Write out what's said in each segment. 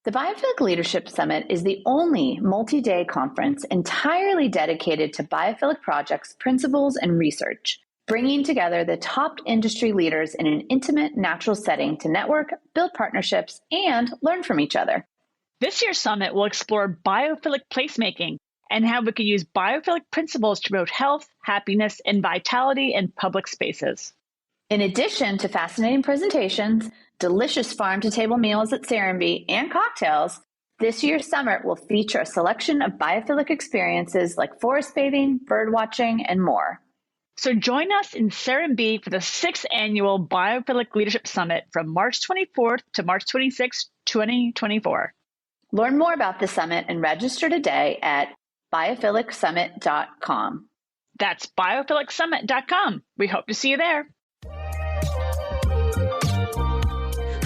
The Biophilic Leadership Summit is the only multi-day conference entirely dedicated to biophilic projects, principles, and research, bringing together the top industry leaders in an intimate, natural setting to network, build partnerships, and learn from each other. This year's summit will explore biophilic placemaking and how we can use biophilic principles to promote health, happiness, and vitality in public spaces. In addition to fascinating presentations, delicious farm-to-table meals at Serenbe, and cocktails, this year's summit will feature a selection of biophilic experiences like forest bathing, bird watching, and more. So join us in Serenbe for the 6th Annual Biophilic Leadership Summit from March 24th to March 26th, 2024. Learn more about the summit and register today at biophilic.summit.com. That's biophilic.summit.com. We hope to see you there.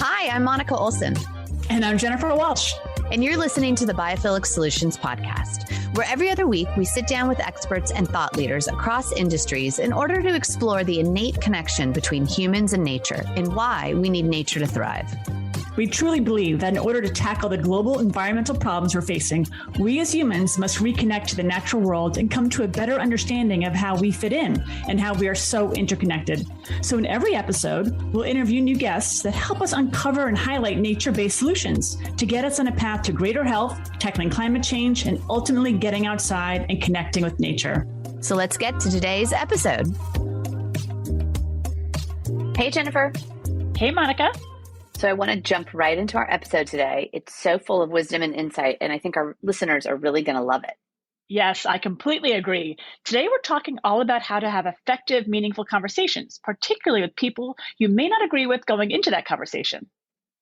Hi, I'm Monica Olson. And I'm Jennifer Walsh. And you're listening to the Biophilic Solutions podcast, where every other week we sit down with experts and thought leaders across industries in order to explore the innate connection between humans and nature and why we need nature to thrive. We truly believe that in order to tackle the global environmental problems we're facing, we as humans must reconnect to the natural world and come to a better understanding of how we fit in and how we are so interconnected. So in every episode, we'll interview new guests that help us uncover and highlight nature-based solutions to get us on a path to greater health, tackling climate change, and ultimately getting outside and connecting with nature. So let's get to today's episode. Hey, Jennifer. Hey, Monica. So I want to jump right into our episode today. It's so full of wisdom and insight, and I think our listeners are really going to love it. Yes, I completely agree. Today, we're talking all about how to have effective, meaningful conversations, particularly with people you may not agree with going into that conversation.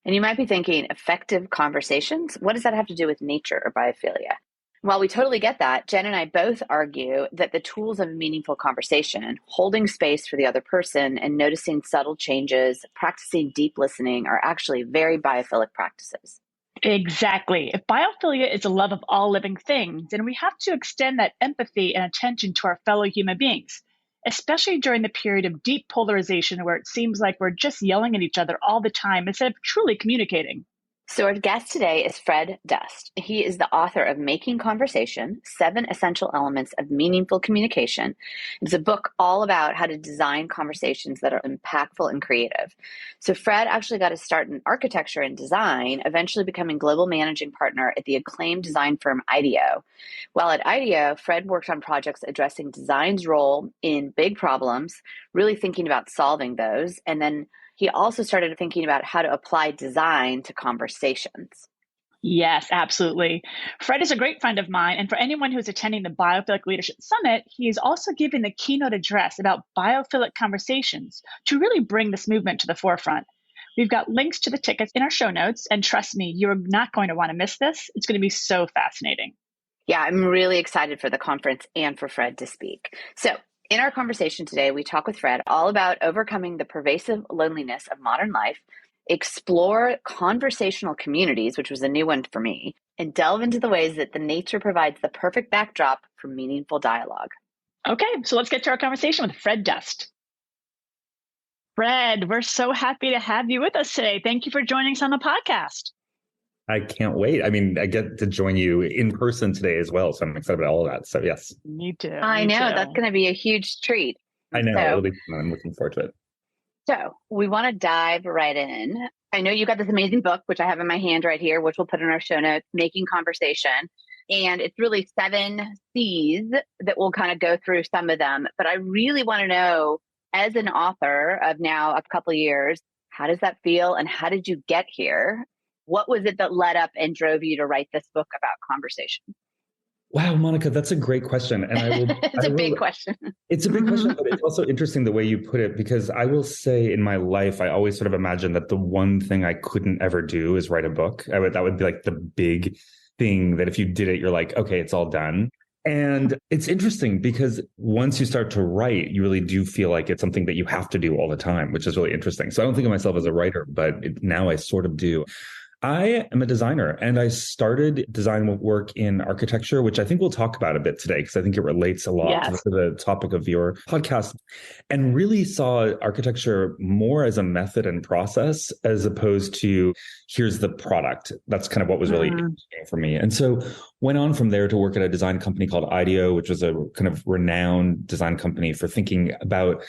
And you might be thinking, effective conversations? What does that have to do with nature or biophilia? While we totally get that, Jen and I both argue that the tools of meaningful conversation, holding space for the other person and noticing subtle changes, practicing deep listening are actually very biophilic practices. Exactly. If biophilia is a love of all living things, then we have to extend that empathy and attention to our fellow human beings, especially during the period of deep polarization where it seems like we're just yelling at each other all the time instead of truly communicating. So our guest today is Fred Dust. He is the author of Making Conversation, 7 Essential Elements of Meaningful Communication. It's a book all about how to design conversations that are impactful and creative. So Fred actually got his start in architecture and design, eventually becoming global managing partner at the acclaimed design firm IDEO. While at IDEO, Fred worked on projects addressing design's role in big problems, really thinking about solving those, and then he also started thinking about how to apply design to conversations. Yes, absolutely. Fred is a great friend of mine. And for anyone who's attending the Biophilic Leadership Summit, he is also giving the keynote address about biophilic conversations to really bring this movement to the forefront. We've got links to the tickets in our show notes. And trust me, you're not going to want to miss this. It's going to be so fascinating. Yeah, I'm really excited for the conference and for Fred to speak. So in our conversation today, we talk with Fred all about overcoming the pervasive loneliness of modern life, explore conversational communities, which was a new one for me, and delve into the ways that the nature provides the perfect backdrop for meaningful dialogue. Okay, so let's get to our conversation with Fred Dust. Fred, we're so happy to have you with us today. Thank you for joining us on the podcast. I can't wait. I mean, I get to join you in person today as well. So I'm excited about all of that. So yes. Me too. I know. That's going to be a huge treat. I know. It'll be fun. I'm looking forward to it. So we want to dive right in. I know you got this amazing book, which I have in my hand right here, which we'll put in our show notes, Making Conversation. And it's really 7 C's that we'll kind of go through some of them. But I really want to know, as an author of now a couple of years, how does that feel? And how did you get here? What was it that led up and drove you to write this book about conversation? Wow, Monica, that's a great question. And it's a big question. It's a big question, but it's also interesting the way you put it, because I will say in my life, I always sort of imagined that the one thing I couldn't ever do is write a book. That would be like the big thing that if you did it, you're like, okay, it's all done. And it's interesting because once you start to write, you really do feel like it's something that you have to do all the time, which is really interesting. So I don't think of myself as a writer, but now I sort of do. I am a designer, and I started design work in architecture, which I think we'll talk about a bit today, because I think it relates a lot to the topic of your podcast, and really saw architecture more as a method and process as opposed to here's the product. That's kind of what was really interesting for me. And so went on from there to work at a design company called IDEO, which was a kind of renowned design company for thinking about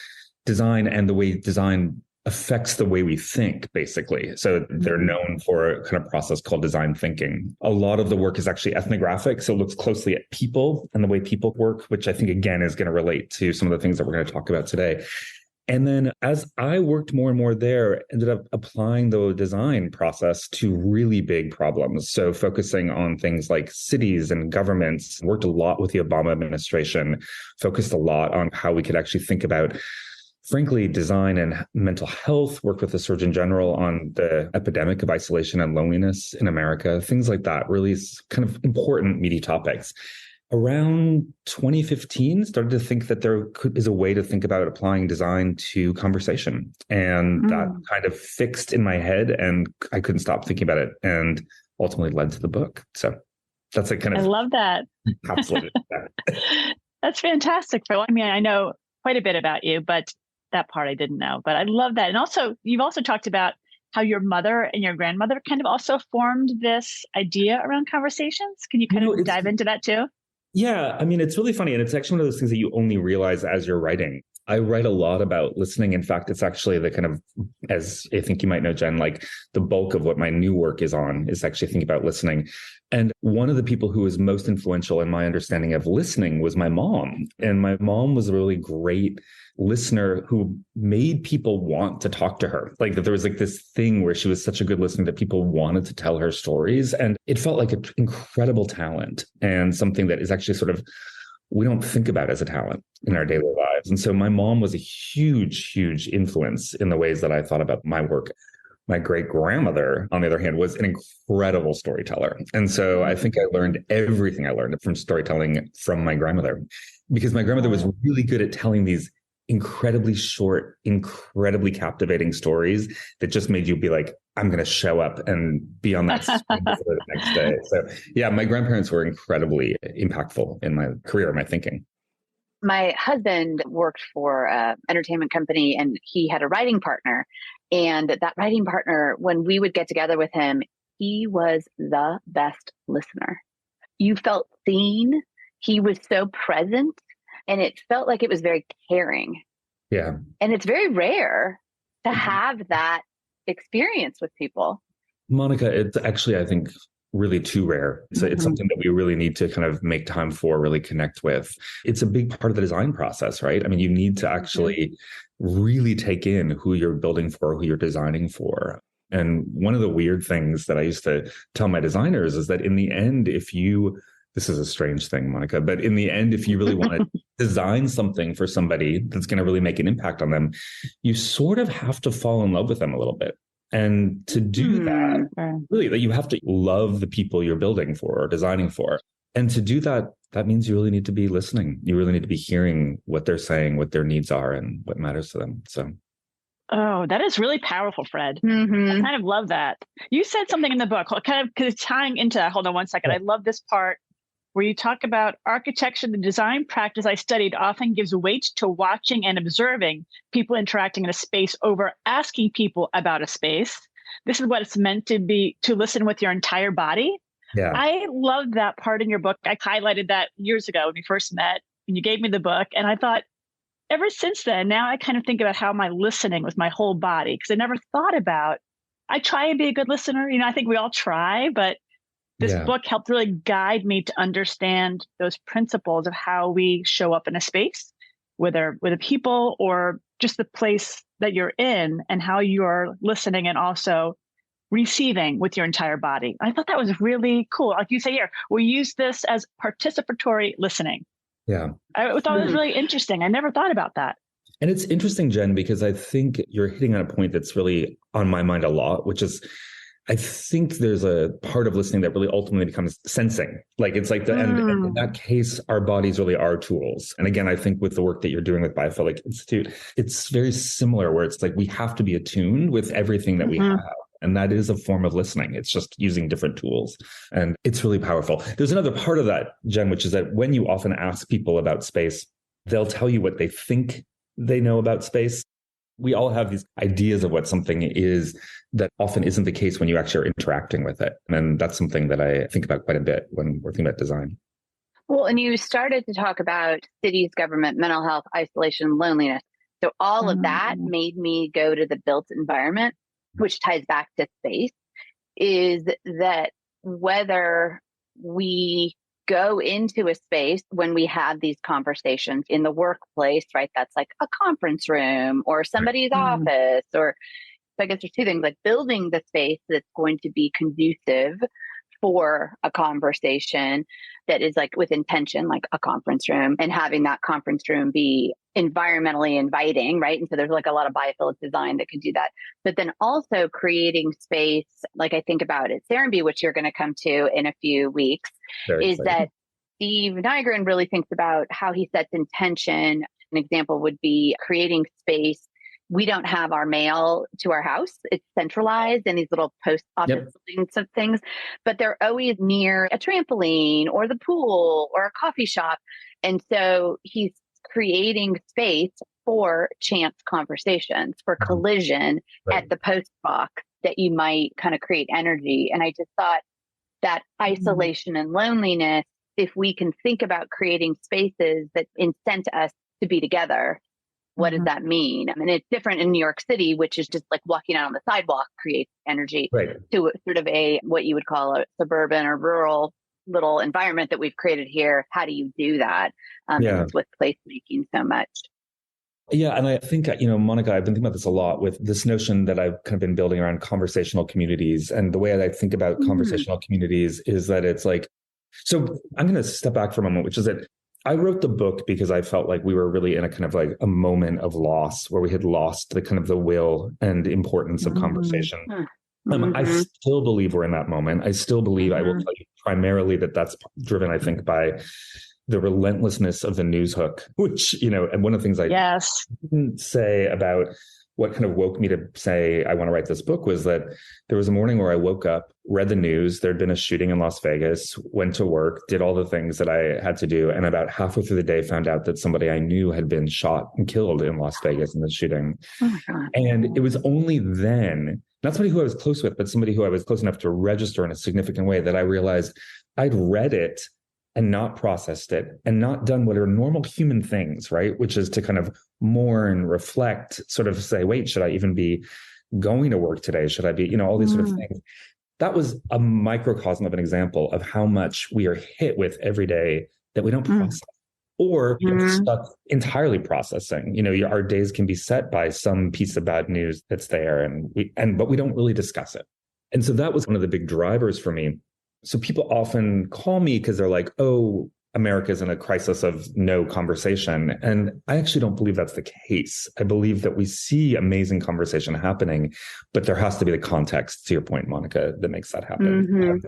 design and the way design affects the way we think, basically. So they're known for a kind of process called design thinking. A lot of the work is actually ethnographic, so it looks closely at people and the way people work, which I think, again, is going to relate to some of the things that we're going to talk about today. And then as I worked more and more there, ended up applying the design process to really big problems. So focusing on things like cities and governments, worked a lot with the Obama administration, focused a lot on how we could actually think about, frankly, design and mental health, worked with the Surgeon General on the epidemic of isolation and loneliness in America, things like that, really kind of important, meaty topics. Around 2015, started to think that there is a way to think about applying design to conversation. And that kind of fixed in my head, and I couldn't stop thinking about it, and ultimately led to the book. So that's a kind of... I love that. Absolutely. That's fantastic, Phil. I mean, I know quite a bit about you, but that part I didn't know, but I love that. And also, you've also talked about how your mother and your grandmother kind of also formed this idea around conversations. Can you kind of dive into that too? Yeah, I mean, it's really funny. And it's actually one of those things that you only realize as you're writing. I write a lot about listening. In fact, it's actually the kind of, as I think you might know, Jen, like the bulk of what my new work is on is actually thinking about listening. And one of the people who was most influential in my understanding of listening was my mom. And my mom was a really great listener who made people want to talk to her. Like that there was like this thing where she was such a good listener that people wanted to tell her stories. And it felt like an incredible talent and something that is actually sort of, we don't think about as a talent in our daily lives. And so my mom was a huge, huge influence in the ways that I thought about my work. My great grandmother, on the other hand, was an incredible storyteller. And so I think I learned everything I learned from storytelling from my grandmother, because my grandmother was really good at telling these incredibly short, incredibly captivating stories that just made you be like, I'm going to show up and be on that screen for the next day. So yeah, my grandparents were incredibly impactful in my career, my thinking. My husband worked for an entertainment company, and he had a writing partner. And that writing partner, when we would get together with him, he was the best listener. You felt seen. He was so present, and it felt like it was very caring. Yeah. And it's very rare to have that experience with people. Monica, it's actually, I think, really too rare. It's something that we really need to kind of make time for, really connect with. It's a big part of the design process, right? I mean, you need to actually really take in who you're building for, who you're designing for. And one of the weird things that I used to tell my designers is that in the end, this is a strange thing, Monica, but in the end, if you really want to design something for somebody that's going to really make an impact on them, you sort of have to fall in love with them a little bit. And to do that, really, that you have to love the people you're building for or designing for. And to do that, that means you really need to be listening. You really need to be hearing what they're saying, what their needs are, and what matters to them. So. Oh, that is really powerful, Fred. I kind of love that. You said something in the book, kind of because tying into that. Hold on one second. I love this part where you talk about architecture. The design practice I studied often gives weight to watching and observing people interacting in a space over asking people about a space. This is what it's meant to be, to listen with your entire body. Yeah. I love that part in your book. I highlighted that years ago when we first met, and you gave me the book. And I thought, ever since then, now I kind of think about how am I listening with my whole body? Because I never thought about, I try and be a good listener. I think we all try, but this book helped really guide me to understand those principles of how we show up in a space, whether with a people or just the place that you're in, and how you're listening and also receiving with your entire body. I thought that was really cool. Like you say here, we use this as participatory listening. Yeah. I thought it was really interesting. I never thought about that. And it's interesting, Jen, because I think you're hitting on a point that's really on my mind a lot, which is, I think there's a part of listening that really ultimately becomes sensing. Like it's like and in that case, our bodies really are tools. And again, I think with the work that you're doing with Biophilic Institute, it's very similar where it's like we have to be attuned with everything that we have. And that is a form of listening. It's just using different tools. And it's really powerful. There's another part of that, Jen, which is that when you often ask people about space, they'll tell you what they think they know about space. We all have these ideas of what something is that often isn't the case when you actually are interacting with it. And that's something that I think about quite a bit when we're thinking about design. Well, and you started to talk about cities, government, mental health, isolation, loneliness. So all of that made me go to the built environment, which ties back to space, is that whether we go into a space when we have these conversations in the workplace, right? That's like a conference room or somebody's office, or so I guess there's two things, like building the space that's going to be conducive for a conversation that is like with intention, like a conference room, and having that conference room be environmentally inviting, right? And so there's like a lot of biophilic design that can do that. But then also creating space, like I think about at Serenbe, which you're going to come to in a few weeks, is that Steve Nygren really thinks about how he sets intention. An example would be creating space. We don't have our mail to our house. It's centralized in these little post office buildings of things, but they're always near a trampoline or the pool or a coffee shop. And so he's creating space for chance conversations, for collision at the post box that you might kind of create energy. And I just thought that isolation and loneliness, if we can think about creating spaces that incent us to be together, what does that mean? I mean, it's different in New York City, which is just like walking out on the sidewalk creates energy, to sort of a, what you would call a suburban or rural little environment that we've created here. How do you do that? And it's with placemaking so much. Yeah. And I think, Monica, I've been thinking about this a lot with this notion that I've kind of been building around conversational communities. And the way I think about conversational communities is that it's like, so I'm going to step back for a moment, which is that I wrote the book because I felt like we were really in a kind of like a moment of loss where we had lost the kind of the will and importance of conversation. I still believe we're in that moment. I still believe, I will tell you primarily that that's driven, I think, by the relentlessness of the news hook, which, and one of the things I didn't say about what kind of woke me to say I want to write this book was that there was a morning where I woke up, read the news, there'd been a shooting in Las Vegas, went to work, did all the things that I had to do, and about halfway through the day found out that somebody I knew had been shot and killed in Las Vegas in the shooting. Oh my God. And it was only then, not somebody who I was close with, but somebody who I was close enough to register in a significant way, that I realized I'd read it and not processed it and not done what are normal human things, right? Which is to kind of mourn, reflect, sort of say, wait, should I even be going to work today? Should I be, all these sort of things. That was a microcosm of an example of how much we are hit with every day that we don't process, or stuck entirely processing. Our days can be set by some piece of bad news that's there, but we don't really discuss it. And so that was one of the big drivers for me. So people often call me because they're like, oh, America's in a crisis of no conversation. And I actually don't believe that's the case. I believe that we see amazing conversation happening, but there has to be the context, to your point, Monica, that makes that happen.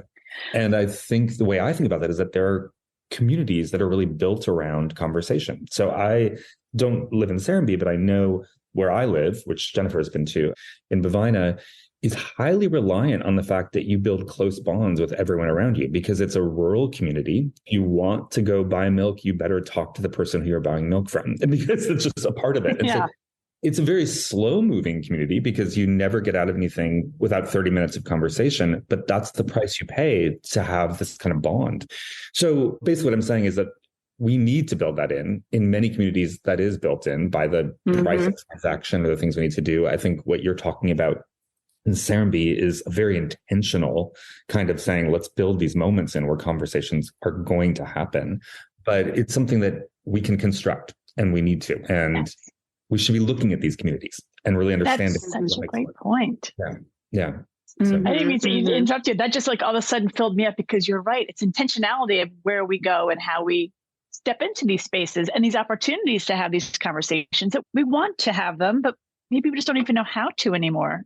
And I think the way I think about that is that there are communities that are really built around conversation. So I don't live in Serenbe, but I know where I live, which Jennifer has been to, in Bovina, is highly reliant on the fact that you build close bonds with everyone around you, because it's a rural community. You want to go buy milk, you better talk to the person who you're buying milk from, because it's just a part of it. And so it's a very slow moving community because you never get out of anything without 30 minutes of conversation, but that's the price you pay to have this kind of bond. So basically what I'm saying is that we need to build that in many communities. That is built in by the price of transaction or the things we need to do. I think what you're talking about in Serenbe is a very intentional kind of saying, let's build these moments in where conversations are going to happen. But it's something that we can construct, and we need to. And we should be looking at these communities and really understanding. That's such a great point. Yeah. So. I didn't mean to interrupt you. That just like all of a sudden filled me up, because you're right. It's intentionality of where we go and how we step into these spaces and these opportunities to have these conversations that we want to have them, but maybe we just don't even know how to anymore.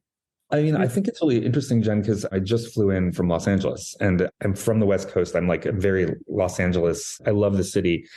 I mean, I think it's really interesting, Jen, because I just flew in from Los Angeles and I'm from the West Coast. I'm like a very Los Angeles. I love the city.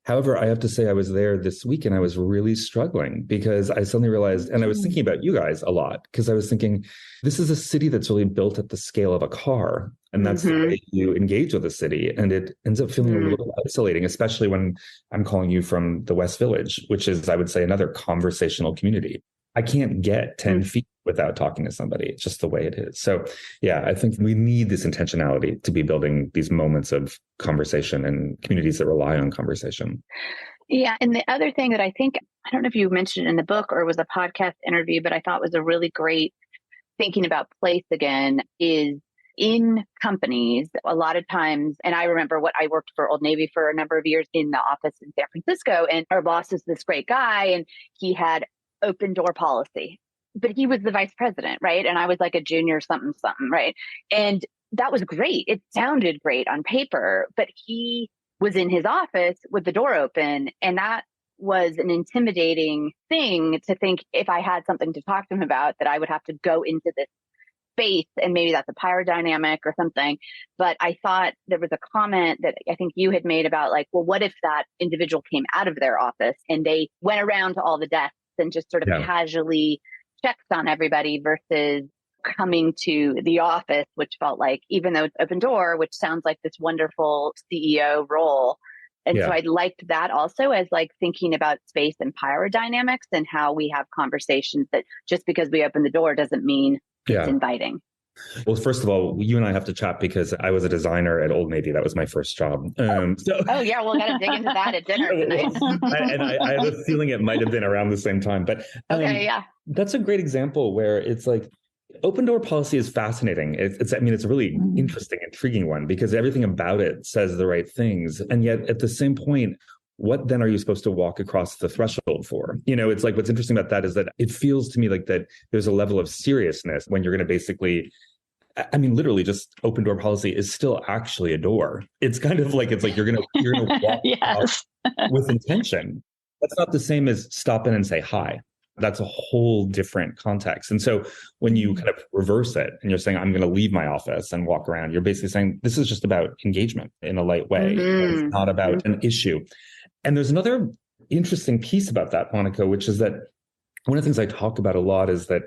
However, I have to say I was there this week and I was really struggling because I suddenly realized, and I was thinking about you guys a lot, because I was thinking, this is a city that's really built at the scale of a car. And that's the way you engage with a city. And it ends up feeling a little isolating, especially when I'm calling you from the West Village, which is, I would say, another conversational community. I can't get 10 feet without talking to somebody. It's just the way it is. So yeah, I think we need this intentionality to be building these moments of conversation and communities that rely on conversation. Yeah. And the other thing that I think, I don't know if you mentioned in the book or it was a podcast interview, but I thought was a really great thinking about place again is in companies, a lot of times, and I remember I worked for Old Navy for a number of years in the office in San Francisco, and our boss is this great guy, and he had open door policy, but he was the vice president, right? And I was like a junior something, right? And that was great. It sounded great on paper, but he was in his office with the door open, and that was an intimidating thing to think if I had something to talk to him about, that I would have to go into this space, and maybe that's a power dynamic or something. But I thought there was a comment that I think you had made about like, well, what if that individual came out of their office and they went around to all the desks and just sort of casually checked on everybody versus coming to the office, which felt like, even though it's open door, which sounds like this wonderful CEO role. And so I liked that also as like thinking about space and power dynamics and how we have conversations that just because we open the door doesn't mean it's inviting. Well, first of all, you and I have to chat because I was a designer at Old Navy. That was my first job. We'll got to dig into that at dinner tonight. And I have a feeling it might have been around the same time. But that's a great example where it's like open door policy is fascinating. It's a really interesting, intriguing one because everything about it says the right things. And yet at the same point, what then are you supposed to walk across the threshold for? It's like, what's interesting about that is that it feels to me like that there's a level of seriousness when you're going to basically, literally just open door policy is still actually a door. It's kind of like, you're going to walk out with intention. That's not the same as stop in and say hi. That's a whole different context. And so when you kind of reverse it and you're saying, I'm going to leave my office and walk around, you're basically saying, this is just about engagement in a light way. It's not about an issue. And there's another interesting piece about that, Monica, which is that one of the things I talk about a lot is that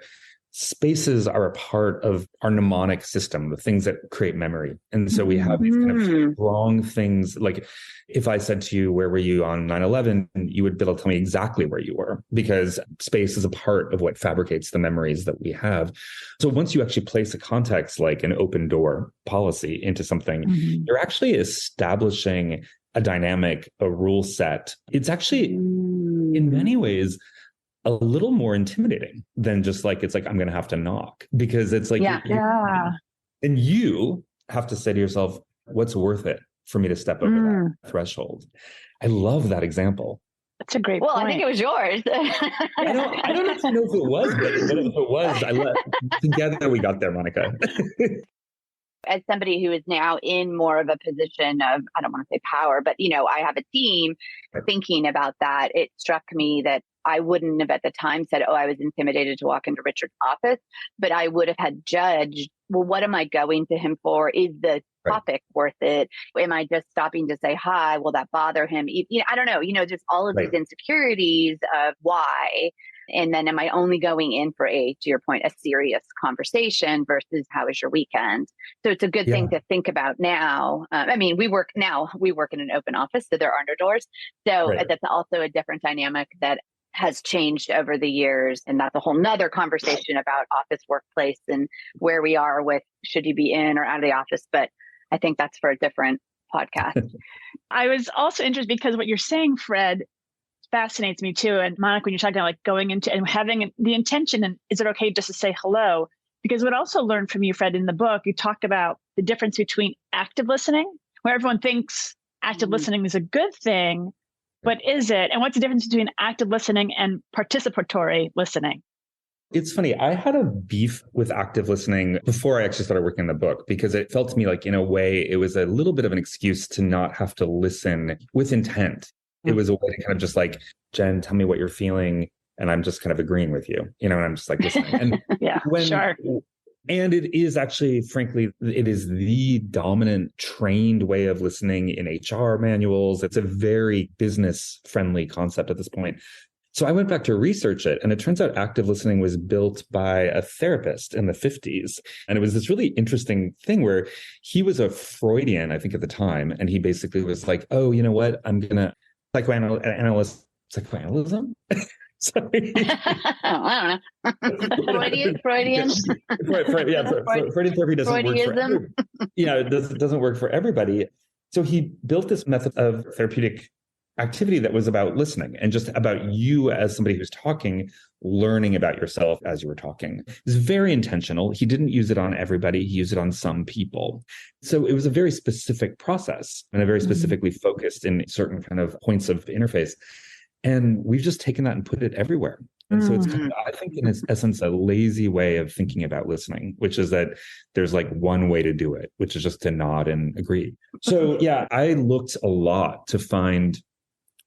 spaces are a part of our mnemonic system, the things that create memory. And so we have these kind of strong things. Like if I said to you, where were you on 9/11? You would be able to tell me exactly where you were because space is a part of what fabricates the memories that we have. So once you actually place a context like an open door policy into something, you're actually establishing a dynamic, a rule set. It's actually in many ways a little more intimidating than just like, it's like, I'm going to have to knock because it's like, and you have to say to yourself, what's worth it for me to step over that threshold? I love that example. That's a great point. I think it was yours. I don't actually know if it was, but if it was, together we got there, Monica. As somebody who is now in more of a position of, I don't want to say power, but, I have a team thinking about that. It struck me that I wouldn't have at the time said, I was intimidated to walk into Richard's office, but I would have had judged, well, what am I going to him for? Is the topic worth it? Am I just stopping to say hi? Will that bother him? I don't know, just all of these insecurities of why. And then am I only going in for to your point, a serious conversation versus how was your weekend? So it's a good thing to think about now. We work in an open office, so there are no doors. So that's also a different dynamic that has changed over the years. And that's a whole nother conversation about office workplace and where we are with should you be in or out of the office. But I think that's for a different podcast. I was also interested because what you're saying, Fred, fascinates me too. And Monica, when you're talking about like going into and having the intention, and is it okay just to say hello? Because what I also learned from you, Fred, in the book, you talked about the difference between active listening, where everyone thinks active listening is a good thing, but is it? And what's the difference between active listening and participatory listening? It's funny. I had a beef with active listening before I actually started working on the book, because it felt to me like, in a way, it was a little bit of an excuse to not have to listen with intent. It was a way to kind of just like, Jen, tell me what you're feeling. And I'm just kind of agreeing with you, and I'm just like listening. And And it is actually, frankly, it is the dominant trained way of listening in HR manuals. It's a very business-friendly concept at this point. So I went back to research it, and it turns out active listening was built by a therapist in the 50s. And it was this really interesting thing where he was a Freudian, I think, at the time. And he basically was like, oh, you know what? I'm going to psychoanalysis. Sorry. I don't know. Freudian. Freudian therapy doesn't work for everybody. It doesn't work for everybody. So he built this method of therapeutic activity that was about listening and just about you as somebody who's talking, learning about yourself as you were talking. It was very intentional. He didn't use it on everybody. He used it on some people. So it was a very specific process and a very specifically focused in certain kind of points of interface. And we've just taken that and put it everywhere. And so it's kind of, I think, in its essence, a lazy way of thinking about listening, which is that there's like one way to do it, which is just to nod and agree. So yeah, I looked a lot to find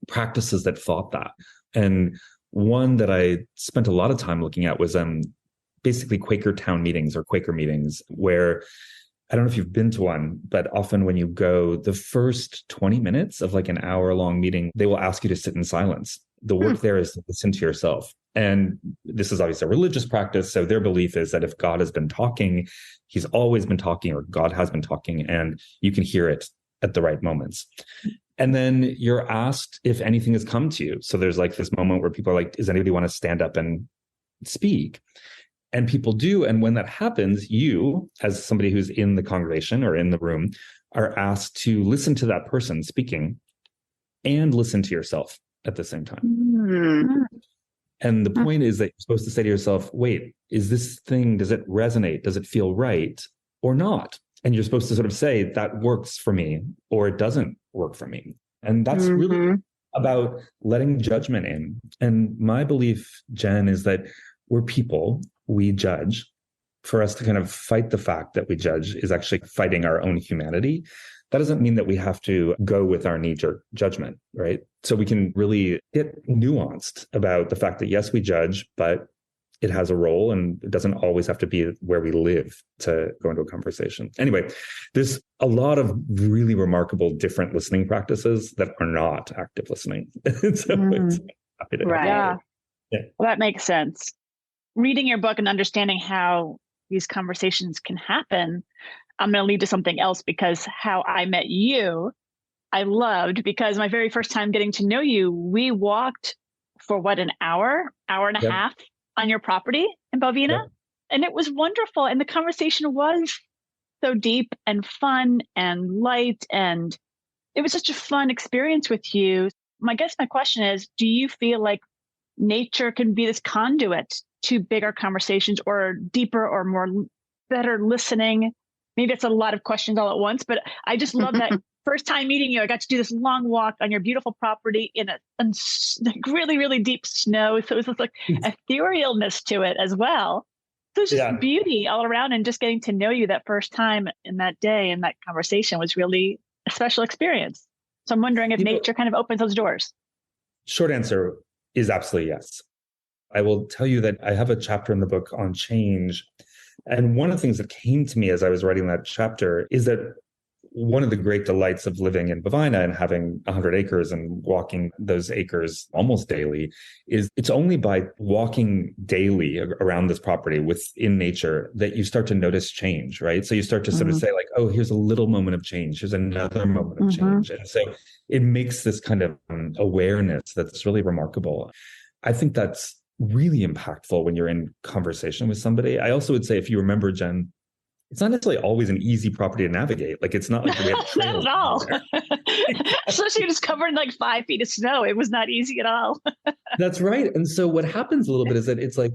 practices that thought that. And one that I spent a lot of time looking at was basically Quaker town meetings or Quaker meetings, where I don't know if you've been to one, but often when you go, the first 20 minutes of like an hour-long meeting, they will ask you to sit in silence. The work there is to listen to yourself. And this is obviously a religious practice. So their belief is that if God has been talking, he's always been talking, or God has been talking, and you can hear it at the right moments. And then you're asked if anything has come to you. So there's like this moment where people are like, does anybody want to stand up and speak? And people do. And when that happens, you, as somebody who's in the congregation or in the room, are asked to listen to that person speaking and listen to yourself at the same time. And the point is that you're supposed to say to yourself, wait, is this thing, does it resonate? Does it feel right or not? And you're supposed to sort of say that works for me or it doesn't work for me. And that's really about letting judgment in. And my belief, Jen, is that we're people, we judge. For us to kind of fight the fact that we judge is actually fighting our own humanity. That doesn't mean that we have to go with our knee-jerk judgment, right? So we can really get nuanced about the fact that, yes, we judge, but it has a role and it doesn't always have to be where we live to go into a conversation. Anyway, there's a lot of really remarkable different listening practices that are not active listening. Right. Yeah. Well, that makes sense. Reading your book and understanding how these conversations can happen, I'm going to lead to something else, because how I met you, I loved, because my very first time getting to know you, we walked for an hour and a half on your property in Bovina. And it was wonderful. And the conversation was so deep and fun and light. And it was such a fun experience with you. My question is, do you feel like nature can be this conduit to bigger conversations or deeper or more better listening? Maybe it's a lot of questions all at once, but I just love that first time meeting you, I got to do this long walk on your beautiful property in a really, really deep snow. So it was like etherealness to it as well. So it's just beauty all around, and just getting to know you that first time in that day and that conversation was really a special experience. So I'm wondering if nature kind of opens those doors. Short answer is absolutely yes. I will tell you that I have a chapter in the book on change. And one of the things that came to me as I was writing that chapter is that one of the great delights of living in Bovina and having 100 acres and walking those acres almost daily is it's only by walking daily around this property within nature that you start to notice change, right? So you start to sort of say like, oh, here's a little moment of change. Here's another moment of change. And so it makes this kind of awareness that's really remarkable. I think that's really impactful when you're in conversation with somebody. I also would say, if you remember, Jen, it's not necessarily always an easy property to navigate. Like, it's not like we have trails. Not at all. Especially just covered in like 5 feet of snow. It was not easy at all. That's right. And so what happens a little bit is that it's like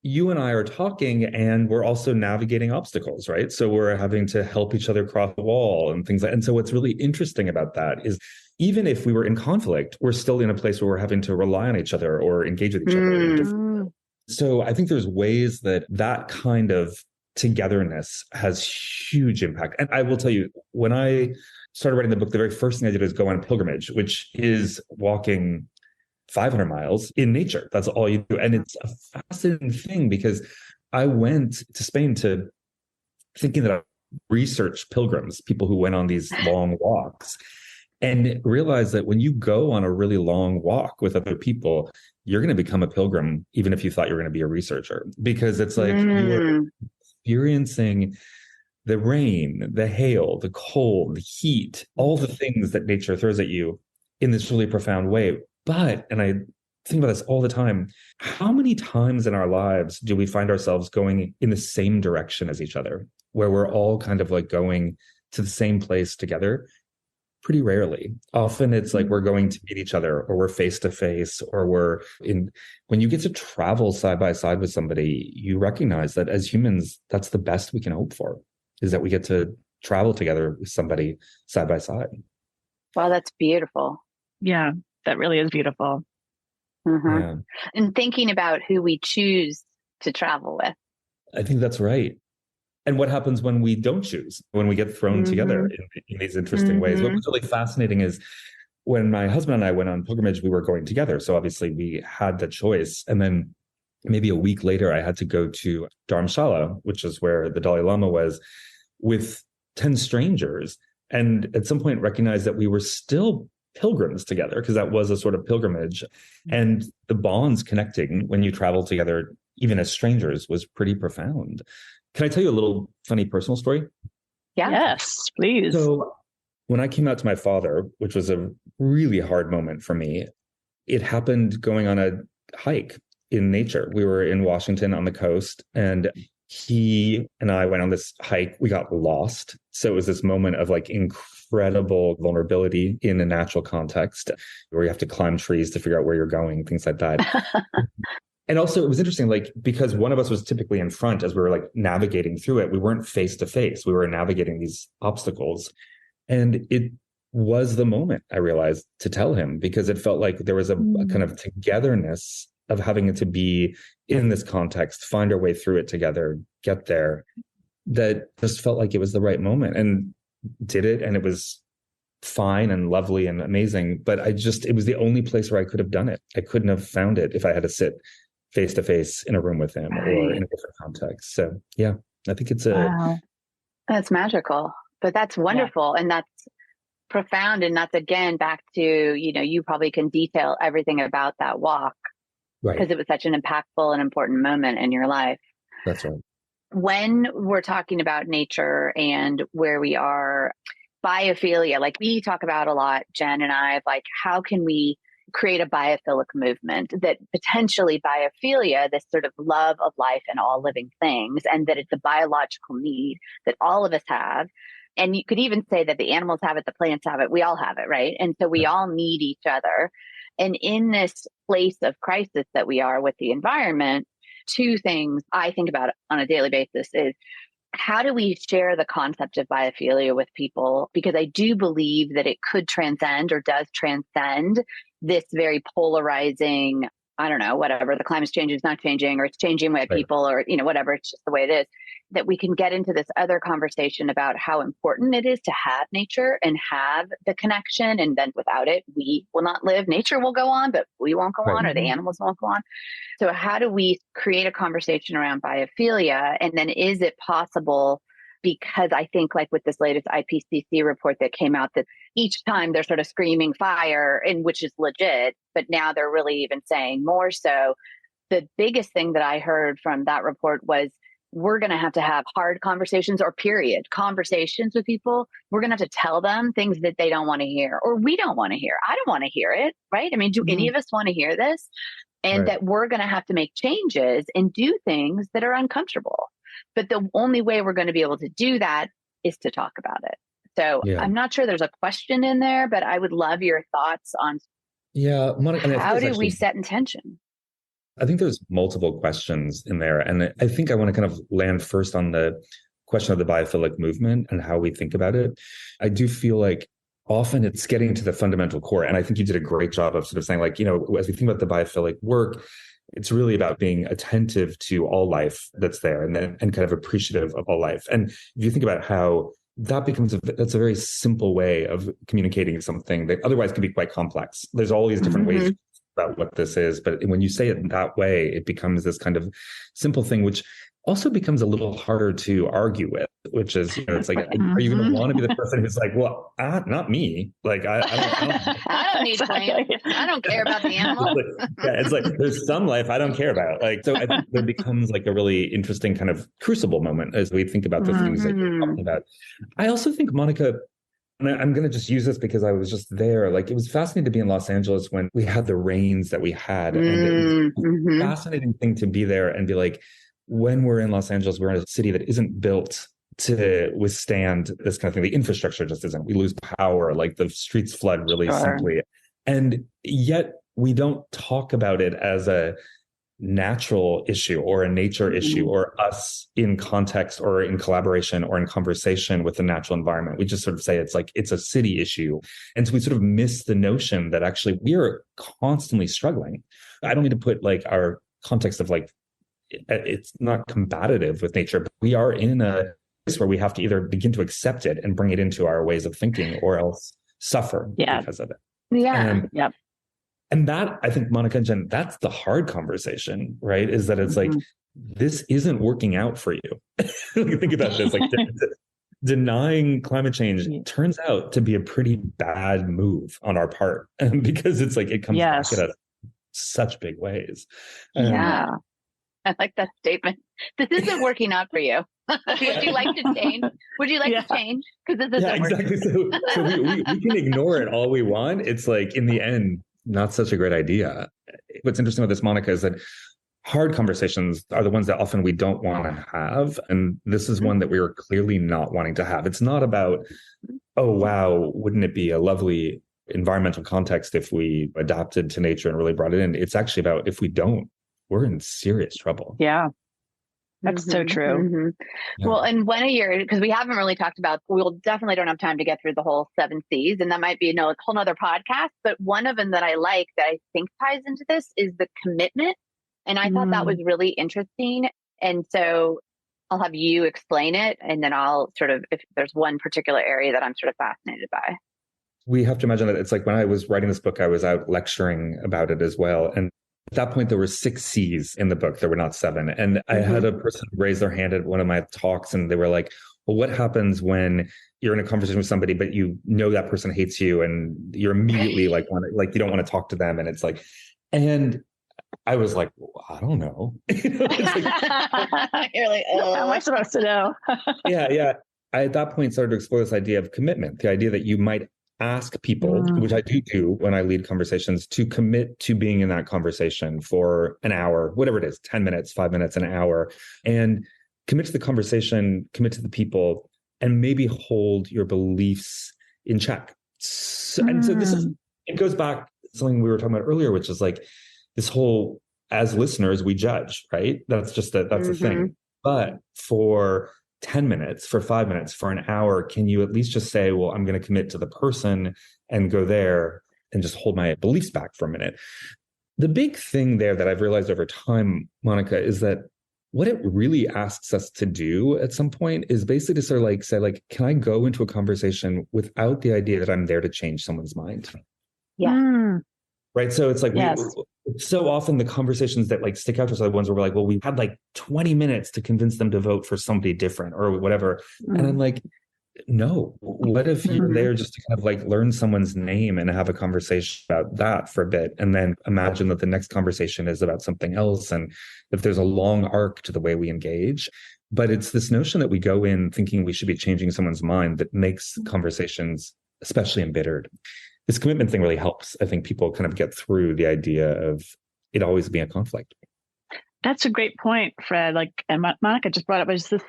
you and I are talking and we're also navigating obstacles, right? So we're having to help each other cross the wall and things like that. And so what's really interesting about that is even if we were in conflict, we're still in a place where we're having to rely on each other or engage with each other. So I think there's ways that kind of togetherness has huge impact. And I will tell you, when I started writing the book, the very first thing I did was go on a pilgrimage, which is walking 500 miles in nature. That's all you do. And it's a fascinating thing because I went to Spain to thinking that I researched pilgrims, people who went on these long walks, and realized that when you go on a really long walk with other people, you're going to become a pilgrim, even if you thought you were going to be a researcher, because it's like you're experiencing the rain, the hail, the cold, the heat, all the things that nature throws at you in this really profound way. But, and I think about this all the time, how many times in our lives do we find ourselves going in the same direction as each other, where we're all kind of like going to the same place together? Pretty rarely. Often it's like we're going to meet each other, or we're face to face, or when you get to travel side by side with somebody, you recognize that as humans, that's the best we can hope for, is that we get to travel together with somebody side by side. Wow, that's beautiful. Yeah, that really is beautiful. Mm-hmm. Yeah. And thinking about who we choose to travel with. I think that's right. And what happens when we don't choose, when we get thrown together in these interesting ways? What was really fascinating is when my husband and I went on pilgrimage, we were going together. So obviously we had the choice. And then maybe a week later, I had to go to Dharamshala, which is where the Dalai Lama was, with 10 strangers. And at some point recognized that we were still pilgrims together, because that was a sort of pilgrimage. And the bonds connecting when you travel together, even as strangers, was pretty profound. Can I tell you a little funny personal story? Yeah. Yes, please. So when I came out to my father, which was a really hard moment for me, it happened going on a hike in nature. We were in Washington on the coast, and he and I went on this hike. We got lost. So it was this moment of like incredible vulnerability in a natural context where you have to climb trees to figure out where you're going, things like that. And also it was interesting, like, because one of us was typically in front as we were like navigating through it. We weren't face to face. We were navigating these obstacles. And it was the moment, I realized, to tell him, because it felt like there was a kind of togetherness of having it to be in this context, find our way through it together, get there, that just felt like it was the right moment, and did it. And it was fine and lovely and amazing. But it was the only place where I could have done it. I couldn't have found it if I had to sit face to face in a room with him or in a different context. So yeah, I think it's wow. That's magical, but that's wonderful. Yeah. And that's profound. And that's, again, back to, you probably can detail everything about that walk, right? Because it was such an impactful and important moment in your life. That's right. When we're talking about nature and where we are, biophilia, like we talk about a lot, Jen and I, like, how can we create a biophilic movement that potentially biophilia, this sort of love of life and all living things, and that it's a biological need that all of us have. And you could even say that the animals have it, the plants have it, we all have it, right? And so we all need each other. And in this place of crisis that we are with the environment, two things I think about on a daily basis is, how do we share the concept of biophilia with people? Because I do believe that it could transcend, or does transcend, this very polarizing, I don't know, whatever, the climate's changing, it's not changing, or it's changing with people, or, whatever, it's just the way it is, that we can get into this other conversation about how important it is to have nature and have the connection. And then without it, we will not live. Nature will go on, but we won't go on, or the animals won't go on. So how do we create a conversation around biophilia? And then is it possible, because I think like with this latest IPCC report that came out, that each time they're sort of screaming fire, and which is legit, but now they're really even saying more so. The biggest thing that I heard from that report was, we're going to have hard conversations, or period conversations with people. We're going to have to tell them things that they don't want to hear, or we don't want to hear. I don't want to hear it, right? I mean, do any of us want to hear this? And that we're going to have to make changes and do things that are uncomfortable. But the only way we're going to be able to do that is to talk about it. So I'm not sure there's a question in there, but I would love your thoughts on Monica, how do we set intention? I think there's multiple questions in there. And I think I want to kind of land first on the question of the biophilic movement and how we think about it. I do feel like often it's getting to the fundamental core. And I think you did a great job of sort of saying, like, as we think about the biophilic work, it's really about being attentive to all life that's there, and kind of appreciative of all life. And if you think about how that becomes that's a very simple way of communicating something that otherwise can be quite complex. There's all these different ways about what this is, but when you say it that way, it becomes this kind of simple thing, which also becomes a little harder to argue with, which is, it's like, are you going to want to be the person who's like, well, not me. Like, I don't I don't need plants. I don't care about the animal. It's like, there's some life I don't care about. Like, so I think there becomes like a really interesting kind of crucible moment as we think about the things that you're talking about. I also think, Monica, and I'm going to just use this because I was just there. Like, it was fascinating to be in Los Angeles when we had the rains that we had. And it was a fascinating thing to be there and be like, when we're in Los Angeles, we're in a city that isn't built to withstand this kind of thing. The infrastructure just isn't. We lose power, like the streets flood really simply. And yet we don't talk about it as a natural issue or a nature issue or us in context or in collaboration or in conversation with the natural environment. We just sort of say it's a city issue. And so we sort of miss the notion that actually we are constantly struggling. I don't need to put like our context of like, it's not combative with nature, but we are in a place where we have to either begin to accept it and bring it into our ways of thinking or else suffer because of it. And that, I think, Monica and Jen, that's the hard conversation, right? Is that it's like, this isn't working out for you. Think about this, like denying climate change turns out to be a pretty bad move on our part because it's like, it comes back at us in such big ways. I like that statement. This isn't working out for you. Would you like to change? Would you like to change? Because this isn't exactly. So we can ignore it all we want. It's like, in the end, not such a great idea. What's interesting with this, Monica, is that hard conversations are the ones that often we don't want to have. And this is one that we are clearly not wanting to have. It's not about, oh, wow, wouldn't it be a lovely environmental context if we adapted to nature and really brought it in? It's actually about, if we don't, we're in serious trouble. Yeah. That's so true. Well, and one of your, because we haven't really talked about, we'll definitely don't have time to get through the whole 7 C's, and that might be a whole nother podcast, but one of them that I like that I think ties into this is the commitment. And I thought that was really interesting. And so I'll have you explain it, and then I'll sort of, if there's one particular area that I'm sort of fascinated by. We have to imagine that it's like when I was writing this book, I was out lecturing about it as well. And at that point, there were 6 C's in the book. There were not 7. And I had a person raise their hand at one of my talks, and they were like, well, what happens when you're in a conversation with somebody, but you know that person hates you and you're immediately like you don't want to talk to them. And it's like, and I was like, well, I don't know. You're like, oh, how am I supposed to know? Yeah. I, at that point, started to explore this idea of commitment, the idea that you might ask people, which I do when I lead conversations, to commit to being in that conversation for an hour, whatever it is, 10 minutes, 5 minutes, an hour, and commit to the conversation, commit to the people, and maybe hold your beliefs in check. And so it goes back to something we were talking about earlier, which is like this whole, as listeners, we judge, right? That's a thing. But for 10 minutes, for 5 minutes, for an hour, can you at least just say, well, I'm going to commit to the person and go there and just hold my beliefs back for a minute? The big thing there that I've realized over time, Monica, is that what it really asks us to do at some point is basically to sort of like say, like, can I go into a conversation without the idea that I'm there to change someone's mind? Yeah. Right. So it's like, so often the conversations that like stick out to us are the ones where we're like, well, we had like 20 minutes to convince them to vote for somebody different or whatever. And I'm like, no, what if you're there just to kind of like learn someone's name and have a conversation about that for a bit, and then imagine that the next conversation is about something else, and if there's a long arc to the way we engage. But it's this notion that we go in thinking we should be changing someone's mind that makes conversations especially embittered. This commitment thing really helps, I think, people kind of get through the idea of it always being a conflict. That's a great point, Fred. Like, and Monica just brought up, is this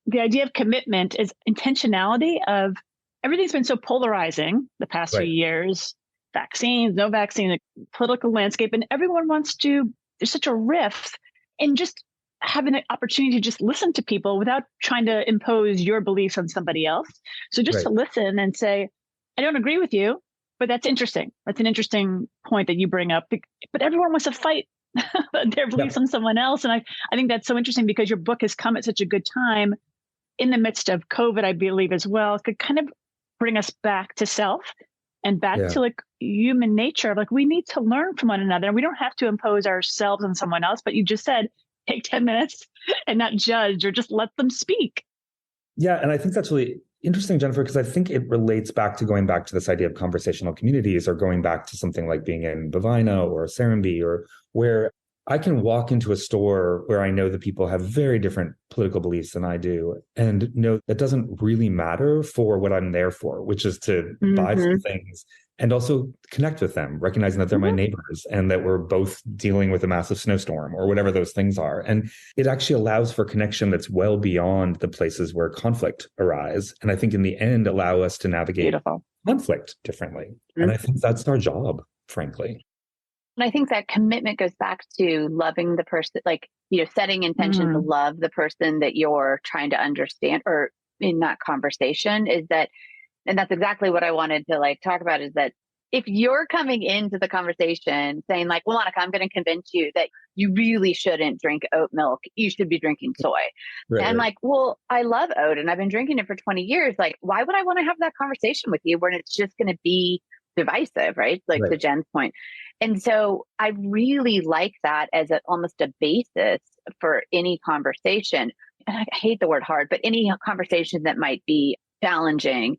the idea of commitment is intentionality of everything's been so polarizing the past few years, vaccines, no vaccine, the political landscape, and everyone wants to, there's such a rift, and just having an opportunity to just listen to people without trying to impose your beliefs on somebody else. So just to listen and say, I don't agree with you, but that's interesting. That's an interesting point that you bring up. But everyone wants to fight their beliefs on someone else. And I think that's so interesting because your book has come at such a good time in the midst of COVID, I believe, as well. It could kind of bring us back to self and back to like human nature. Like, we need to learn from one another, and we don't have to impose ourselves on someone else. But you just said, take 10 minutes and not judge or just let them speak. Yeah. And I think that's really interesting, Jennifer, because I think it relates back to going back to this idea of conversational communities, or going back to something like being in Bovina or Serenbe, or where I can walk into a store where I know that people have very different political beliefs than I do, and know that doesn't really matter for what I'm there for, which is to buy some things and also connect with them, recognizing that they're my neighbors and that we're both dealing with a massive snowstorm or whatever those things are. And it actually allows for connection that's well beyond the places where conflict arise. And I think in the end, allow us to navigate conflict differently. And I think that's our job, frankly. And I think that commitment goes back to loving the person, like, setting intention to love the person that you're trying to understand, or in that conversation is that, and that's exactly what I wanted to talk about, is that if you're coming into the conversation saying like, well, Monica, I'm going to convince you that you really shouldn't drink oat milk, you should be drinking soy. Right. And like, well, I love oat and I've been drinking it for 20 years. Like, why would I want to have that conversation with you when it's just going to be divisive, right? Like to Jen's point. And so I really like that as almost a basis for any conversation. And I hate the word hard, but any conversation that might be challenging.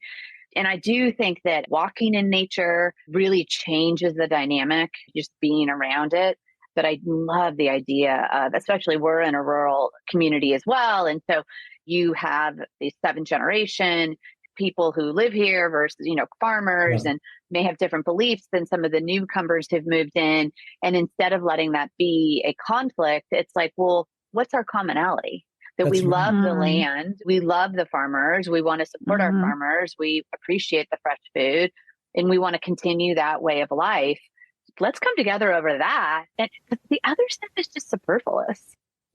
And I do think that walking in nature really changes the dynamic, just being around it. But I love the idea of, especially we're in a rural community as well. And so you have the 7th generation people who live here versus, farmers and may have different beliefs than some of the newcomers who've moved in. And instead of letting that be a conflict, it's like, well, what's our commonality? That we love the land, we love the farmers, we want to support our farmers, we appreciate the fresh food, and we want to continue that way of life. Let's come together over that. And the other stuff is just superfluous.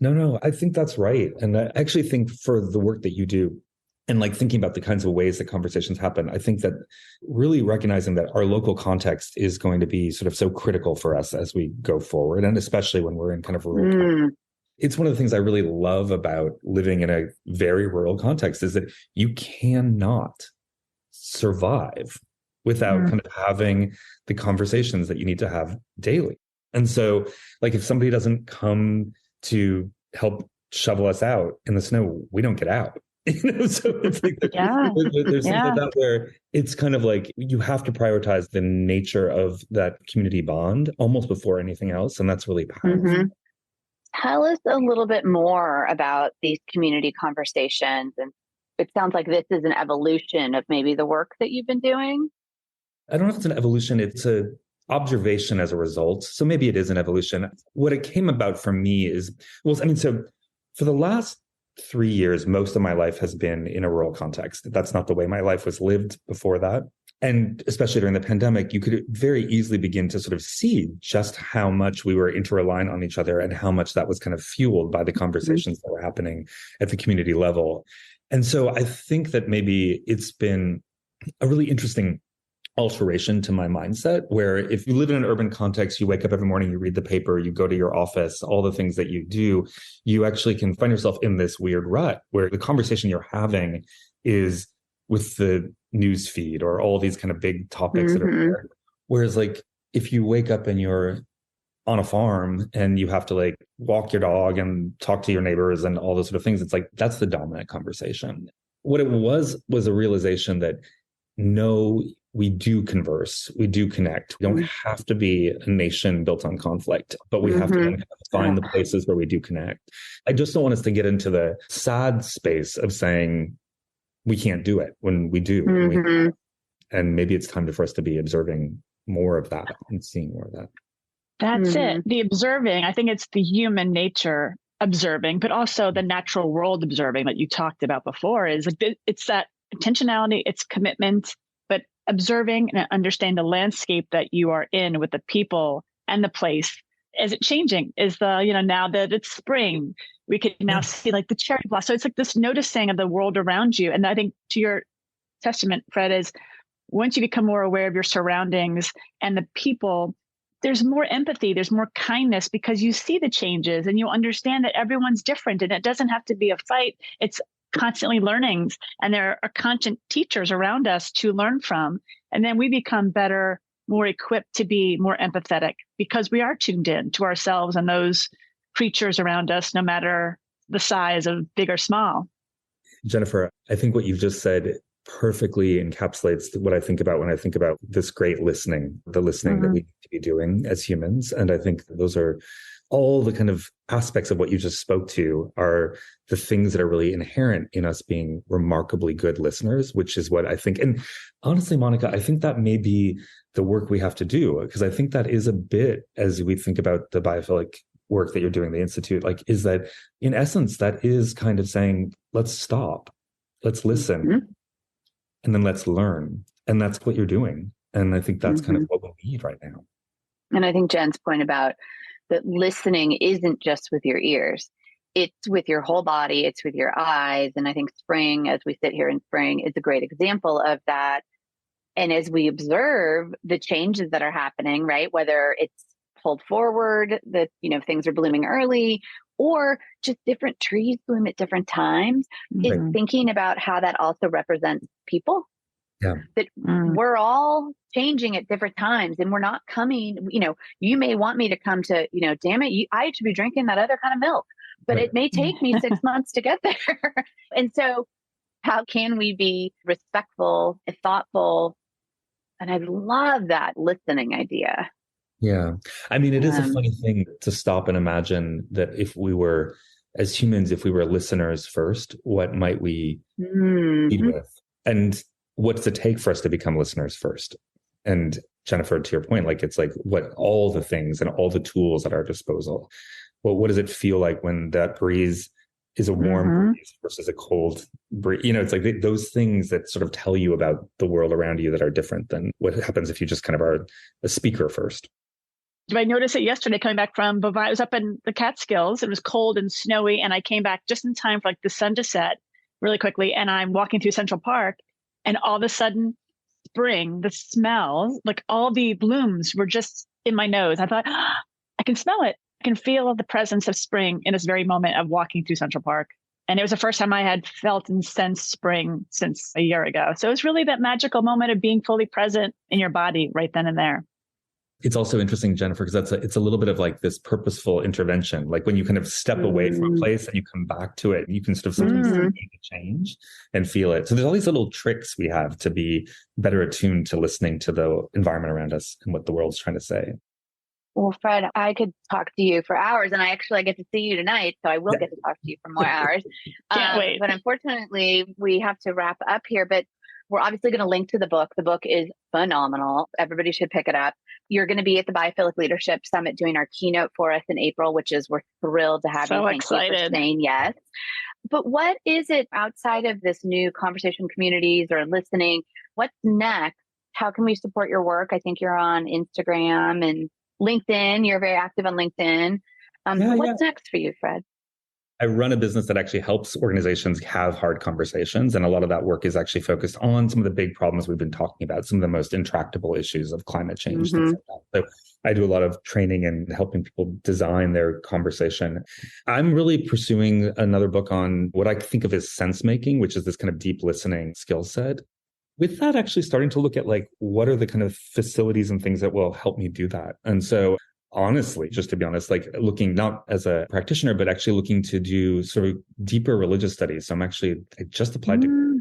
No, I think that's right. And I actually think for the work that you do, and like thinking about the kinds of ways that conversations happen, I think that really recognizing that our local context is going to be sort of so critical for us as we go forward, and especially when we're in kind of rural times. It's one of the things I really love about living in a very rural context is that you cannot survive without kind of having the conversations that you need to have daily. And so, like, if somebody doesn't come to help shovel us out in the snow, we don't get out. So it's like there's something about where it's kind of like you have to prioritize the nature of that community bond almost before anything else. And that's really powerful. Tell us a little bit more about these community conversations. And it sounds like this is an evolution of maybe the work that you've been doing. I don't know if it's an evolution. It's an observation as a result. So maybe it is an evolution. What it came about for me is, so for the last 3 years, most of my life has been in a rural context. That's not the way my life was lived before that. And especially during the pandemic, you could very easily begin to sort of see just how much we were interreliant on each other and how much that was kind of fueled by the conversations that were happening at the community level. And so I think that maybe it's been a really interesting alteration to my mindset, where if you live in an urban context, you wake up every morning, you read the paper, you go to your office, all the things that you do, you actually can find yourself in this weird rut where the conversation you're having is with the news feed or all these kind of big topics that are there. Whereas like if you wake up and you're on a farm and you have to like walk your dog and talk to your neighbors and all those sort of things, it's like that's the dominant conversation. What it was a realization that no, we do converse, we do connect. We don't have to be a nation built on conflict, but we have to kind of find the places where we do connect. I just don't want us to get into the sad space of saying we can't do it when we do. And maybe it's time for us to be observing more of that and seeing more of that. That's it. The observing, I think it's the human nature observing, but also the natural world observing that you talked about before is like, it's that intentionality, it's commitment, but observing and understand the landscape that you are in with the people and the place. Is it changing? Is now that it's spring, we could now see like the cherry blossom. So it's like this noticing of the world around you. And I think to your testament, Fred, is once you become more aware of your surroundings and the people, there's more empathy, there's more kindness because you see the changes and you understand that everyone's different and it doesn't have to be a fight. It's constantly learnings and there are constant teachers around us to learn from. And then we become better, more equipped to be more empathetic because we are tuned in to ourselves and those creatures around us, no matter the size of big or small. Jennifer, I think what you've just said perfectly encapsulates what I think about when I think about this great listening, the listening that we need to be doing as humans. And I think those are all the kind of aspects of what you just spoke to are the things that are really inherent in us being remarkably good listeners, which is what I think. And honestly, Monica, I think that may be the work we have to do, because I think that is a bit, as we think about the biophilic work that you're doing, the Institute, like, is that in essence, that is kind of saying, let's stop, let's listen, and then let's learn. And that's what you're doing. And I think that's kind of what we need right now. And I think Jen's point about that listening isn't just with your ears, it's with your whole body, it's with your eyes. And I think spring, as we sit here in spring, is a great example of that. And as we observe the changes that are happening, right, whether it's pulled forward, that, things are blooming early, or just different trees bloom at different times, is thinking about how that also represents people. Yeah. That we're all changing at different times, and we're not coming, you may want me to come to, damn it, I should be drinking that other kind of milk, but it may take me 6 months to get there. And so how can we be respectful and thoughtful? And I love that listening idea. Yeah. I mean, it is a funny thing to stop and imagine that if we were, as humans, if we were listeners first, what might we lead with? And what's it take for us to become listeners first? And Jennifer, to your point, like, it's like what all the things and all the tools at our disposal. Well, what does it feel like when that breeze is a warm breeze versus a cold breeze? It's like those things that sort of tell you about the world around you that are different than what happens if you just kind of are a speaker first. I noticed it yesterday coming back from Bavai. I was up in the Catskills. It was cold and snowy, and I came back just in time for like the sun to set really quickly. And I'm walking through Central Park, and all of a sudden, spring, the smell, like all the blooms were just in my nose. I thought, I can smell it. I can feel the presence of spring in this very moment of walking through Central Park. And it was the first time I had felt and sensed spring since a year ago. So it was really that magical moment of being fully present in your body right then and there. It's also interesting, Jennifer, because it's a little bit of like this purposeful intervention. Like when you kind of step away from a place and you come back to it, you can sort of sometimes see the change and feel it. So there's all these little tricks we have to be better attuned to listening to the environment around us and what the world's trying to say. Well, Fred, I could talk to you for hours, and I get to see you tonight, so I will get to talk to you for more hours. Can't wait. But unfortunately, we have to wrap up here. But we're obviously going to link to the book. The book is phenomenal. Everybody should pick it up. You're going to be at the Biophilic Leadership Summit doing our keynote for us in April, which is, we're thrilled to have you. So Thank excited. you for saying yes. But what is it outside of this new conversation communities or listening? What's next? How can we support your work? I think you're on Instagram and LinkedIn. You're very active on LinkedIn. What's next for you, Fred? I run a business that actually helps organizations have hard conversations. And a lot of that work is actually focused on some of the big problems we've been talking about, some of the most intractable issues of climate change, things like that. So I do a lot of training and helping people design their conversation. I'm really pursuing another book on what I think of as sense making, which is this kind of deep listening skill set. With that, actually starting to look at like, what are the kind of facilities and things that will help me do that? And so honestly, just to be honest, like looking not as a practitioner, but actually looking to do sort of deeper religious studies. So I just applied to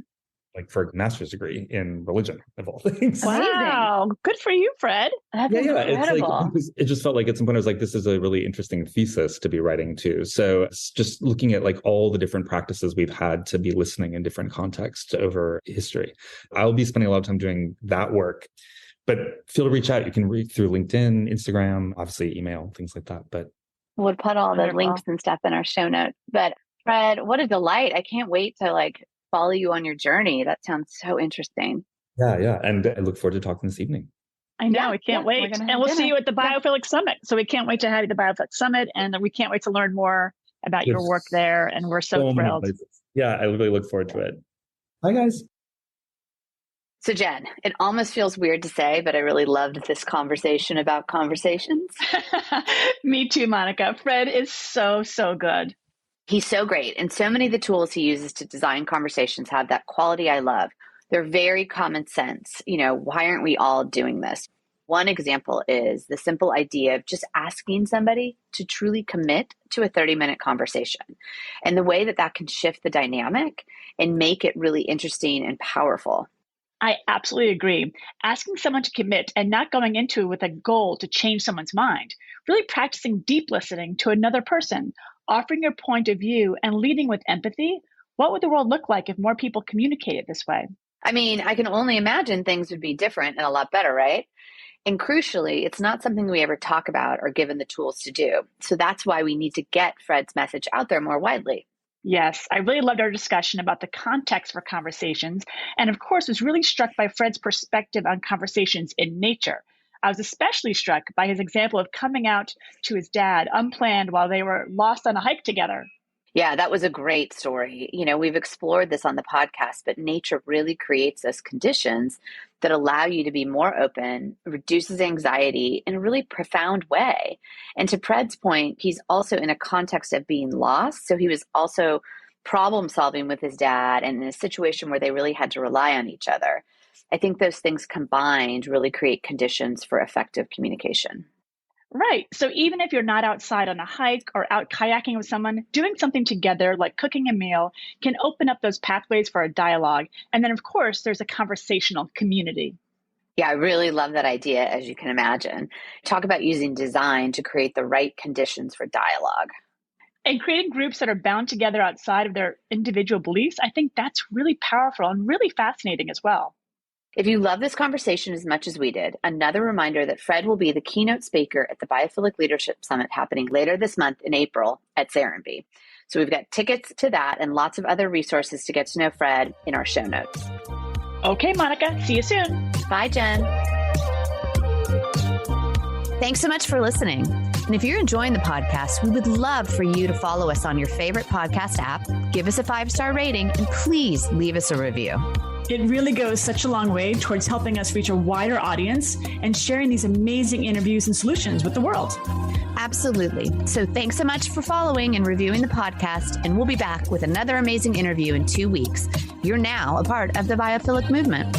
like for a master's degree in religion of all things. Wow. Good for you, Fred. That's incredible. It's like, it just felt like at some point I was like, this is a really interesting thesis to be writing too. So it's just looking at like all the different practices we've had to be listening in different contexts over history. I'll be spending a lot of time doing that work. But feel to reach out. You can read through LinkedIn, Instagram, obviously email, things like that. But we'll put all the links and stuff in our show notes. But Fred, what a delight. I can't wait to like follow you on your journey. That sounds so interesting. Yeah. And I look forward to talking this evening. I know. We can't wait. And we'll see you at the Biophilic Summit. So we can't wait to have you at the Biophilic Summit. And we can't wait to learn more about your work there. And we're so thrilled. Yeah, I really look forward to it. Bye, guys. So Jen, it almost feels weird to say, but I really loved this conversation about conversations. Me too, Monica. Fred is so good. He's so great. And so many of the tools he uses to design conversations have that quality I love. They're very common sense. Why aren't we all doing this? One example is the simple idea of just asking somebody to truly commit to a 30-minute conversation, and the way that that can shift the dynamic and make it really interesting and powerful. I absolutely agree. Asking someone to commit and not going into it with a goal to change someone's mind, really practicing deep listening to another person, offering your point of view and leading with empathy. What would the world look like if more people communicated this way? I mean, I can only imagine things would be different and a lot better, right? And crucially, it's not something we ever talk about or given the tools to do. So that's why we need to get Fred's message out there more widely. Yes, I really loved our discussion about the context for conversations, and of course was really struck by Fred's perspective on conversations in nature. I was especially struck by his example of coming out to his dad unplanned while they were lost on a hike together. Yeah, that was a great story. We've explored this on the podcast, but nature really creates those conditions that allow you to be more open, reduces anxiety in a really profound way. And to Fred's point, he's also in a context of being lost. So he was also problem solving with his dad and in a situation where they really had to rely on each other. I think those things combined really create conditions for effective communication. Right. So even if you're not outside on a hike or out kayaking with someone, doing something together, like cooking a meal, can open up those pathways for a dialogue. And then, of course, there's a conversational community. Yeah, I really love that idea, as you can imagine. Talk about using design to create the right conditions for dialogue. And creating groups that are bound together outside of their individual beliefs, I think that's really powerful and really fascinating as well. If you love this conversation as much as we did, another reminder that Fred will be the keynote speaker at the Biophilic Leadership Summit happening later this month in April at Serenbe. So we've got tickets to that and lots of other resources to get to know Fred in our show notes. Okay, Monica, see you soon. Bye, Jen. Thanks so much for listening. And if you're enjoying the podcast, we would love for you to follow us on your favorite podcast app, give us a 5-star rating, and please leave us a review. It really goes such a long way towards helping us reach a wider audience and sharing these amazing interviews and solutions with the world. Absolutely. So thanks so much for following and reviewing the podcast, and we'll be back with another amazing interview in 2 weeks. You're now a part of the Biophilic movement.